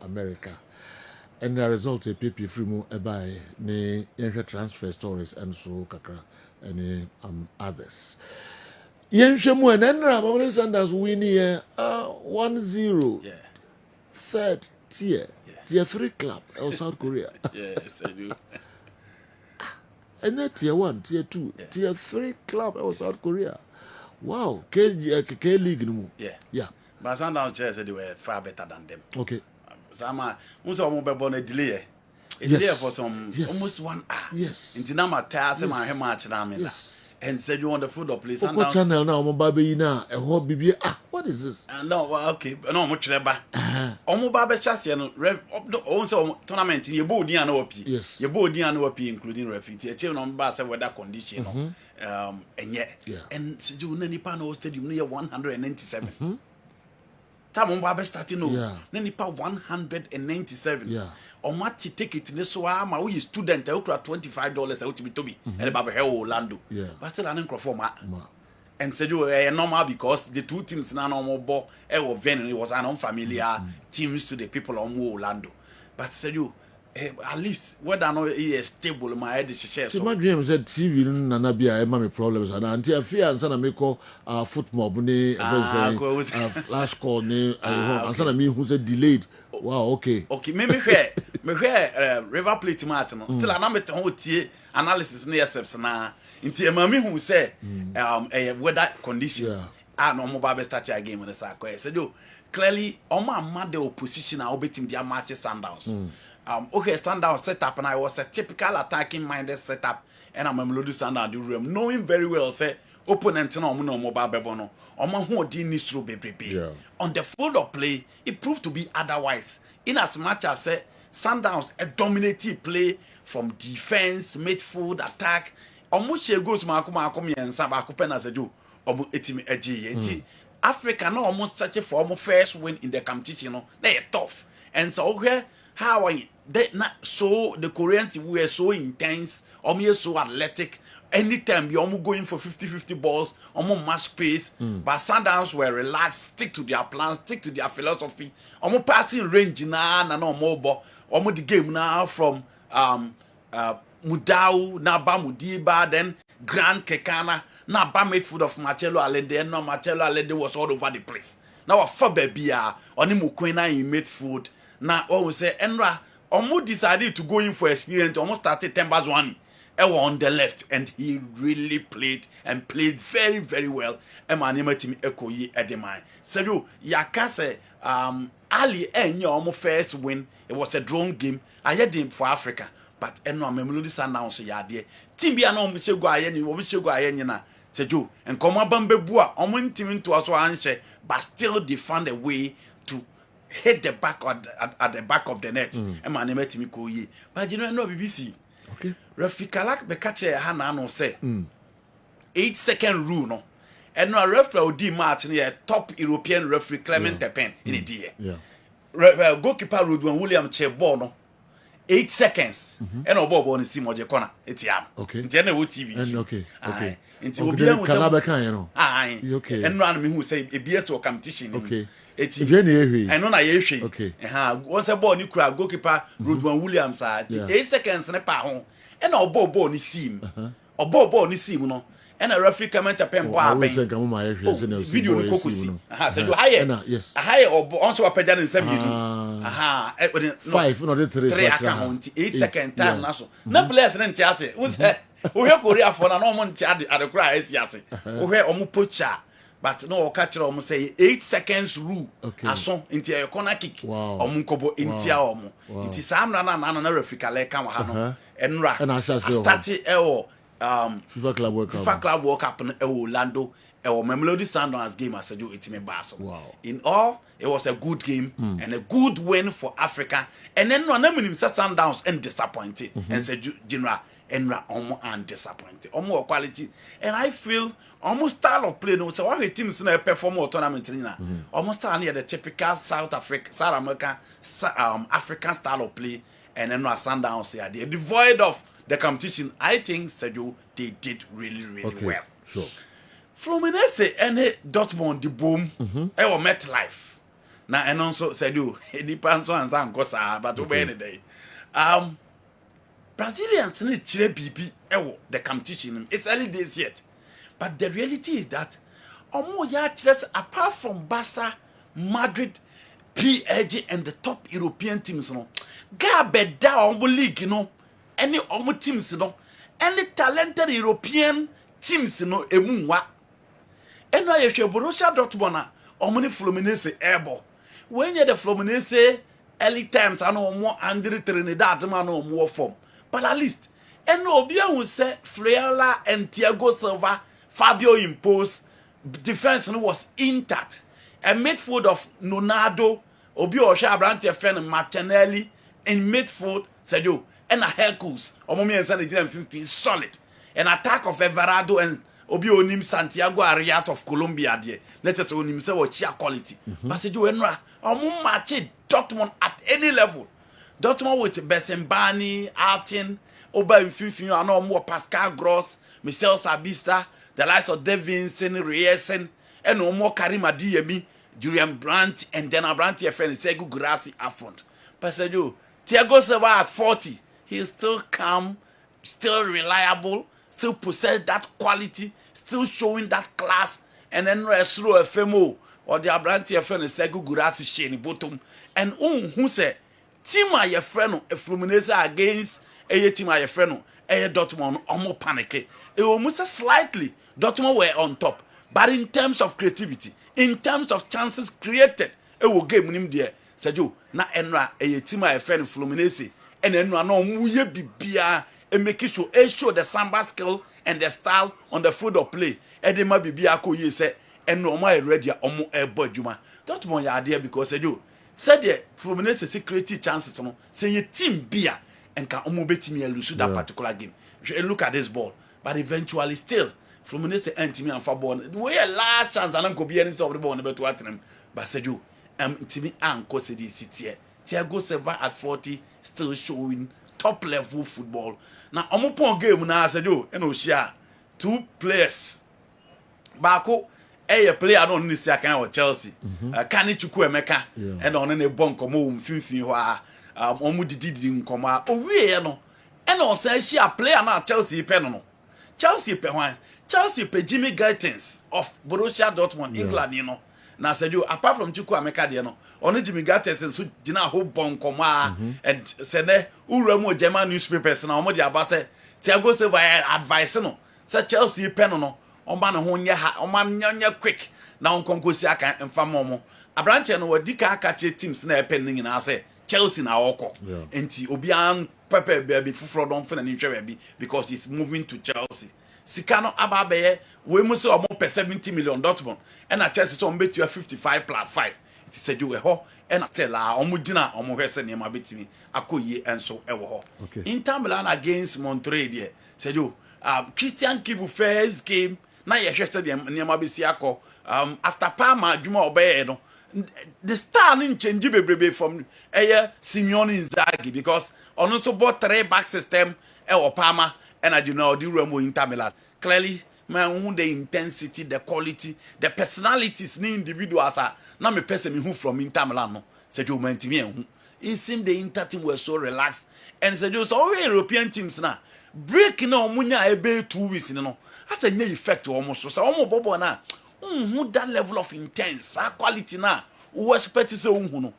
America. And the result a PP free mu by ne transfer stories and so kakra and others. Yenshemu and Enra Babylon Sanders winning 1-0. Yeah. Third tier. Tier 3 club of South Korea. Yes, I do. And then tier 1, tier 2, tier 3 club of South Korea. Wow. K League no. Yeah. But Sundowns said they were far better than them. Okay. Sama unso mo be born a delay. A delay for some almost 1 hour. Yes. Into na matter say my match na me. And said you want the food or place Sundowns channel now mo baby na e ho bibie what is this? No, okay. No mo treba. Omo ba be chase no on say tournament ye bo din na wapi. Yes. Ye bo din na wapi including referee. E che no ba say weather condition no. Enye. And said you na nipa no stadium no 197. Time Mbabe starting no. Then nipa 197. Yeah. Omati ticket ne so ama we student e okra $25 e utimi tobi. E ba be Orlando. Yeah. But still an crofo ma. And said you normal because the two teams na normal ball e wo venue it was an unfamiliar teams to the people of Orlando. But said you at least whether no is stable my head is share so my dream said TV na na bia e ma me problems and anti afia ansa na me call football ne flash call ne ansa na me who said delayed. Wow, okay me hear River Plate match no still na me ho tie analysis na yourselves na nti e ma me who say weather conditions no mo ba be start your game on sa ko said you clearly ma the opposition a obetim dia match Sundowns. Okay, Sundowns setup and I was a typical attacking minded setup and I'm Melody Sundowns the room knowing very well say opponent no mobile bebono omo hu odi ni stro bebrebe. On the field of play it proved to be otherwise in as much as say Sundowns a dominating play from defense midfield attack omo she goes makom yensa ba ko pena seju omo etimi agi enti Africa no almost search for almost first win in the competition no they tough and so okay how are you? So the Koreans were so intense, so athletic. Anytime you almost going for 50-50 balls, almost match pace. But Sundowns were relaxed, stick to their plans, stick to their philosophy. Almost passing range now, no more ball. Almost the game now from Mudau, Naba Mudiba, then Grand Kekana, Naba midfield of Marcelo Allende, and now Marcelo Allende was all over the place. Now a Fabebia, Onimukwena in midfield. Now, always say, Enra, almost decided to go in for experience, almost started Tembas one on the left, and he really played very, very well. Emmanuel Tim Ekoyi Edemai. So, Yakase, Ali, and almost first win, it was a drawn game. I had him for Africa, but Enra Melody Sundowns, ya dear. Timbia no Michel Guayeni, or Michel Guayena, said you, and Koma Bambebua, almost team to us answer, but still they found a way to hit the back at the back of the net. But you know BBC. Okay. Rafikalak bekache hana no say 8-second rule no. And no referee di match near top European referee Clement Tepen in the day. Yeah. Goalkeeper Rodwan William che ball no 8 seconds. And no ball on sim oje corner. Etiam. Okay. Nti na wo TV. Okay. Okay. Nti obi an say okay. And no me who say e be to competition. Okay. Eti eno na ye hwe okay once ball ni kura goalkeeper Rodwan Williams 8 seconds ne pa ho e na ball ni sim ball ni sim no e na referee comment pen ball aben video ni kokosi say do higher once wapeja ni nsem yedu 5 no 3 aka ho 8 second time na so na players ne ntiase wo say wo hwe Korea for na no mo ntiade adekura asiase wo hwe omo pocha. But no, catch almost say 8 seconds rule. Ason into a corner kick. Omunkobo intia omu. It is Sam Rana and Africa like Kamahano. Enra. And I started FIFA Club World Cup in Orlando. Melody Sundowns game as I do it in Basel. In all, it was a good game and a good win for Africa. And then no name him Sundowns and disappointed. And said General Enra Omo and disappointed. Omo quality. And I feel almost style of play no so why teams na perform or tournament na almost style near the typical South American African style of play and then Sundowns here they devoid of the competition. I think Sergio they did really well. Sure. Fluminense and Dortmund the boom or MetLife na eno nso said you nipa nso ansa nko saa but we any day Brazilians need chile bibi ewo the competition. It's early days yet, but the reality is that omo ya chile apart from Barca, Madrid, PSG and the top European teams no ga beda omo league no any omo teams no any talented European teams no emunwa eno ye hwe Borussia Dortmund na omo ni Fluminense ebo when you the Fluminense early times ano omo Andre Trinidad man no omo form. But at least, and Obia who said Fleuela and Thiago Silva, Fabio imposed defense was intact. A midfield of Nonado, Obi Osha Brantia Fen Martinelli in midfield, said you, and a Hercules, Omomi and Sandy 15 solid. An attack of Everardo and Obi Onim Santiago Arias of Colombia, dear. Let us own himself with sheer quality. But said you, Enra, Omo match Dortmund at any level. Dortmund with Besembani, Artin, Oba Infinifino, and no more Pascal Gross, Michel Sabista, the likes of Davinson, Riesen, and no more Karim Adeyemi, Julian Brandt, and then Brandt FN Segu Grassi up front. But said you, Thiago Silva at 40, he is still calm, still reliable, still possess that quality, still showing that class, and then through a FMO or the Brandt FN Segu Grassi Shane bottom, and who said, team a your friend no Fluminense against a team a your friend no Dortmund almost panic. It almost slightly Dortmund were on top, but in terms of creativity, in terms of chances created, it will game him there. Said you na enra a team a your friend Fluminense and enra no muye bibia and make sure show the samba skill and the style on the field of play. Edema bibia ko ye say and no more ready omo ebo adwuma. Dortmund ya there because said you said the Fluminense security chances no say your team beer and can almost bet me lose that particular game. Look at this ball, but eventually still Fluminense and team and for ball. We a large chance and go be any of the ball never to them. But said you team and co city city. Thiago Silva at 40 still showing top level football. Now omo game now said you share two players. Bako a player no ni sia kan o Chelsea Kani Chukwuemeka and on ne bon komo mfimfini ho a omu didi nkomo a owie no e na o say share player na Chelsea pe no Chelsea pe hwan Chelsea pe Jimmy Gaetens of Borussia Dortmund England no na said you apart from Chukwuemeka de no on Jimmy Gaetens so dina ho bon komo a and say ne uramu German newspapers na omo de aba say Thiago Silva advice no say Chelsea pe no Oman honya ha oman nya quick na onkonkosi aka mfama mo abrante no wadi ka akache teams na epen nyina say Chelsea na woko enti obi an pepe baby fufuro don fe na ni hwe baby because he's moving to Chelsea sika no ababe we mu say omo per 70 million Dortmund and na Chelsea to betu 55 plus 5 it said you ho and tell omo gina omo hwese ne ma betimi akoye enso ewo ho Inter Milan against Monterrey there said you Christian Kibu first game na ye hwese de niam abesi akọ after Parma adwuma obeye no the star no change bebrebe from Simeone Inzaghi because ono so bought 3 back system Parma and you know the Remo Inter Milan clearly man who the intensity the quality the personalities ni individuals are na me person me who from Inter Milan no said you man timi hu it seemed the Inter team were so relaxed and said you so all European teams na break na omunya ebe 2 weeks no as a new effect almost so almost bobo na that level of intense quality na we expect say no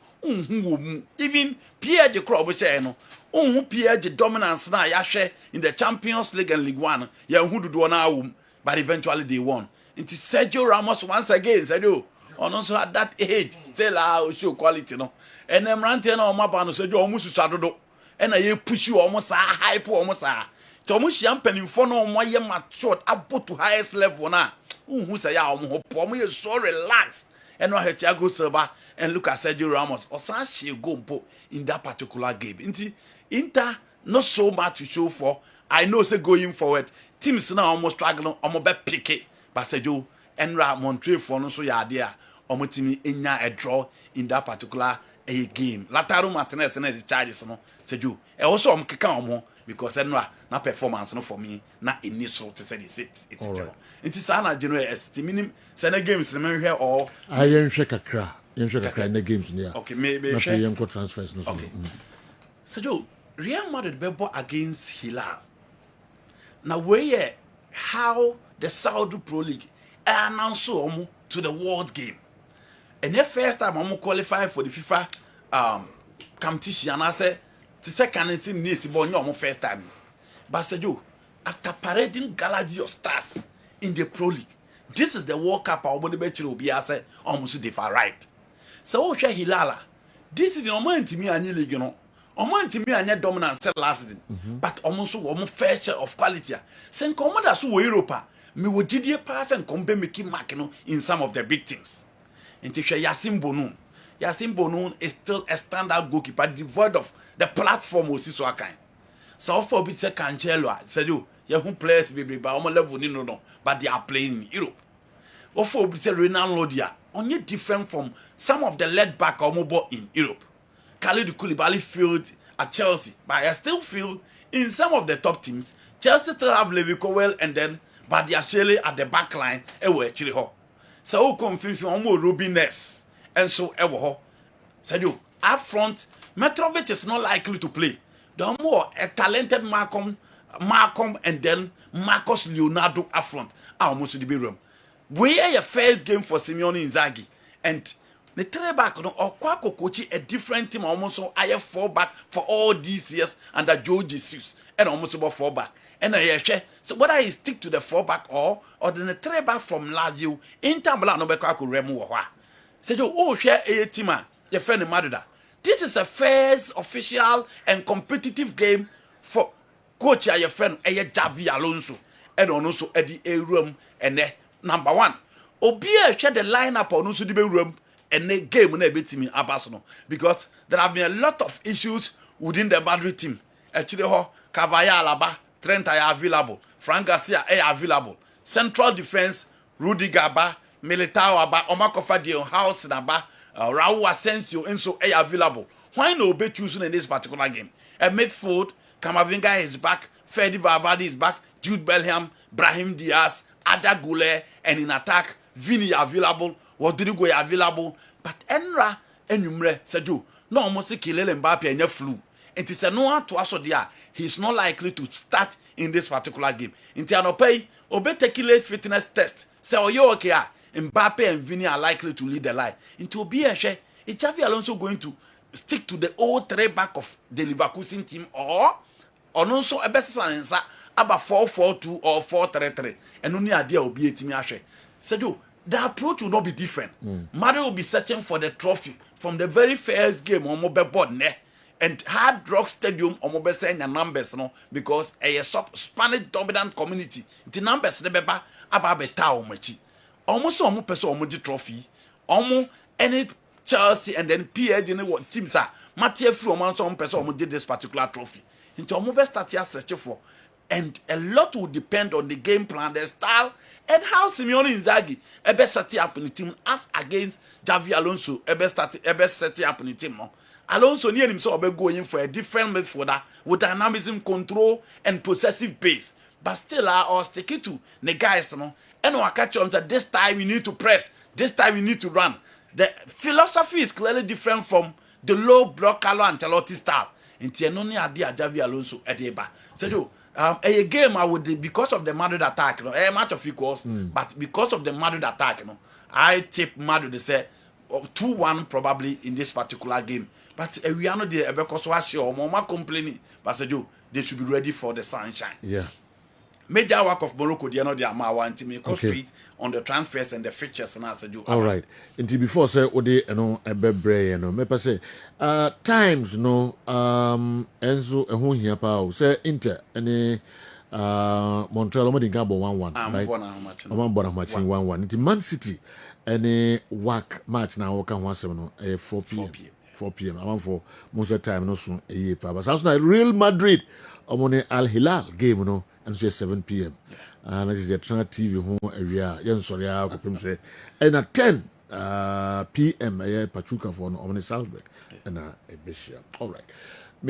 even PSG crowd say no PSG dominance na ya hwe in the Champions League and League 1 ya hu dodo na awum but eventually they won it is Sergio Ramos once again said you also at that age still show quality no and them ranting na o mapa no Sergio almost susadodo and na ye push you almost hype almost Tomu champagne for no more ye matured up to highest level na who say ya omo is so relaxed and no Thiago Silva and look at Sergio Ramos or san she go in that particular game Inter not so much to show for I know say going forward teams now almost struggling omo be pick it but Sergio and Montreal for no so ya there omo team enya a draw in that particular game Lautaro Martinez and the charges no Sergio e also omo keka omo because na performance no for me na initial to say it's it is ana general estimate say na games na me hwe or ayen hwe kakra yɛnhwɛ kakra ne games ni a okay me na afei yɛnkɔ transfers no so okay so Joe, Real Madrid bebo against Hilal. Now where how the Saudi Pro League announced to the world game. And the first time I'm qualify for the FIFA competition, and I said the second team needs to first time. But Joe, after parading galaxy of stars in the Pro League, this is the World Cup our body will be as almost the far right. So Hilala, this is the moment to me and league, you know. Omo ntimi anya dominant say last season but omo so omo fair share of quality sen commander so Europe me wo gidie pass and kombe make mark no in some of the big teams nti hwe Yasin Bonun is still a standard goalkeeper devoid of the platform o si so akan so for bit say Cancelo say you who players be ba omo level ni no but they are playing in Europe for bit say Ronaldo dia only different from some of the leg back omo ball in Europe. Khalid Koulibaly failed at Chelsea, but I still feel in some of the top teams, Chelsea still have Levi Cowell and then but they are surely at the back line. Actually, so confusion almost Ruby Ness and so ever. Said you up front, Mitrovic is not likely to play. The more a talented Malcolm and then Marcus Leonardo up front. Almost to the room. We are your first game for Simeone Inzaghi and. The three back no Okwako coach a different team almost so I have 4 back for all these years under Joe Jesus and almost about 4 back. And I share so whether he stick to the 4 back or then the 3 back from Lazio in Tambala no Bekako Remu wa. Said you oh share a team your friend Madrid. This is a first official and competitive game for coach your friend Javi Alonso and also Eddie A room and number 1. Obia share the lineup on also the room. And the game when beat me Abasono because there have been a lot of issues within the Madrid team. Actually, Cavaya Alaba, Trent are available, Frank Garcia are available, central defense, Rudy Gaba, Militao Aba, Omakofa Dion House Naba, Raul Asensio, and so are available. Why no be choosing in this particular game? A midfield, Kamavinga is back, Fedi Valverde is back, Jude Bellingham, Brahim Diaz, Ada Goulet, and in attack, Vini available. Rodrigo available, but Enra enumere said you no almost Kylian Mbappe and flu. It is a no to us there. He's not likely to start in this particular game. In Tianopay, obey Tequila's fitness test. Say, oh, you okay? Mbappe and Vini are likely to lead the line. Into be a share. Is Xavi Alonso going to stick to the old 3 back of the Leverkusen team or also a best answer about 4-4-2 or 4-3-3? And only idea will be a team. Said you. The approach will not be different. Madrid will be searching for the trophy from the very first game on mobile board and Hard Rock Stadium on mobile saying the numbers no because a Spanish dominant community the numbers never about beta machi almost almost person almost trophy almost any Chelsea and then PSG you know what teams are Matthew from one person almost did this particular trophy into mobile start here searching for and a lot will depend on the game plan the style and how Simeone Inzaghi ebe set up in the team as against Xavi Alonso ebe set up in the team no Alonso near himself be going for a different midfielder with dynamism, control and possessive base but still I stick it to the guys no and I catch on that this time you need to press this time you need to run the philosophy is clearly different from the low block Carlo Ancelotti style into no idea Xavi Alonso edeba so a game I would because of the Madrid attack, a match of equals, but because of the Madrid attack, I tip Madrid to say 2-1 probably in this particular game. But we are not there because we are more complaining. But they should be ready for the sunshine. Yeah. Major work of Morocco, they are not the Amawa and Timmy Street on the transfers and the fixtures and as all right. Until before say ode a bebre me say times no enzo ehun hia pa say Inter any Montreal mo dinga bo 1-1 right o man match 1-1 until Man City any work match na wo ka ho asem no 4 p.m. I want for most of the time no soon but sounds like Real Madrid omone Al Hilal game no and so 7 p.m. And that is the Trana TV home area. Yen sorry, I could say. And at 10 p.m. Pachuca for no Salzburg and a Bishop. All right.